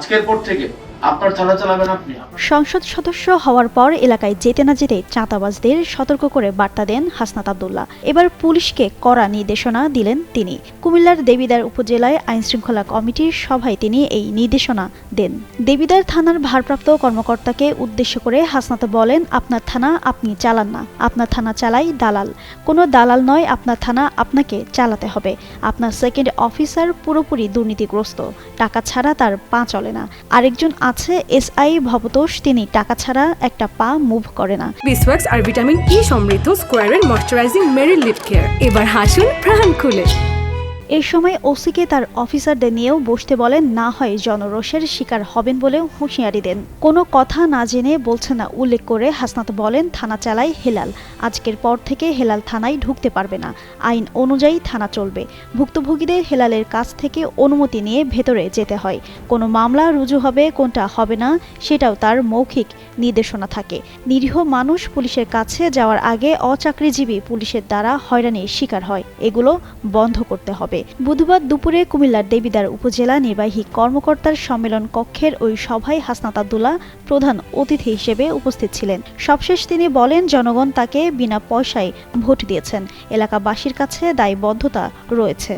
আজকের পর থেকে আপনার থানা চালাবেন আপনি। সংসদ সদস্য হওয়ার পর এলাকায় যেতে না যেতে চাঁদাবাজদের সতর্ক করে বার্তা দেন হাসনাত আব্দুল্লাহ। এবার পুলিশকে কড়া নির্দেশনা দিলেন তিনি। কুমিল্লার দেবিদ্বার উপজেলায় আইনশৃঙ্খলা কমিটির সভায় তিনি এই নির্দেশনা দেন। দেবিদ্বার থানার ভারপ্রাপ্ত কর্মকর্তাকে উদ্দেশ্য করে হাসনাত বলেন, আপনার থানা আপনি চালান না, আপনার থানা চালাই দালাল। কোনো দালাল নয়, আপনার থানা আপনাকে চালাতে হবে। আপনার সেকেন্ড অফিসার পুরোপুরি দুর্নীতিগ্রস্ত, টাকা ছাড়া তার পা চলে না। আরেকজন আছে এসআই ভবতোষ, তিনি টাকা ছাড়া একটা পা মুভ করে না। বিসওয়াক্স আর ভিটামিন ই সমৃদ্ধ স্কোয়ারের ময়শ্চারাইজিং মেরিল লিপ কেয়ার, এবার হাসুন প্রাণ খুলে। এই সময় ওসিকে তার অফিসারদের নিয়েও বসতে বলেন, না হয় জনরোষের শিকার হবেন বলেও হুঁশিয়ারি দেন। কোনো কথা না জেনে বলছে না উল্লেখ করে হাসনাত বলেন, থানা চালায় হেলাল। আজকের পর থেকে হেলাল থানায় ঢুকতে পারবে না, আইন অনুযায়ী থানা চলবে। ভুক্তভোগীদের হেলালের কাছ থেকে অনুমতি নিয়ে ভেতরে যেতে হয়। কোনো মামলা রুজু হবে কোনটা হবে না সেটাও তার মৌখিক নির্দেশনা থাকে। নিরীহ মানুষ পুলিশের কাছে যাওয়ার আগে অচাকরিজীবী পুলিশের দ্বারা হয়রানির শিকার হয়, এগুলো বন্ধ করতে হবে। বুধবার দুপুরে কুমিল্লার দেবিদ্বার উপজেলা নির্বাহী কর্মকর্তার সম্মেলন কক্ষের ওই সভায় হাসনাত আব্দুল্লাহ প্রধান অতিথি হিসেবে উপস্থিত ছিলেন। সবশেষ তিনি বলেন, জনগণ তাকে বিনা পয়সায় ভোট দিয়েছেন, এলাকাবাসীর কাছে দায়বদ্ধতা রয়েছে।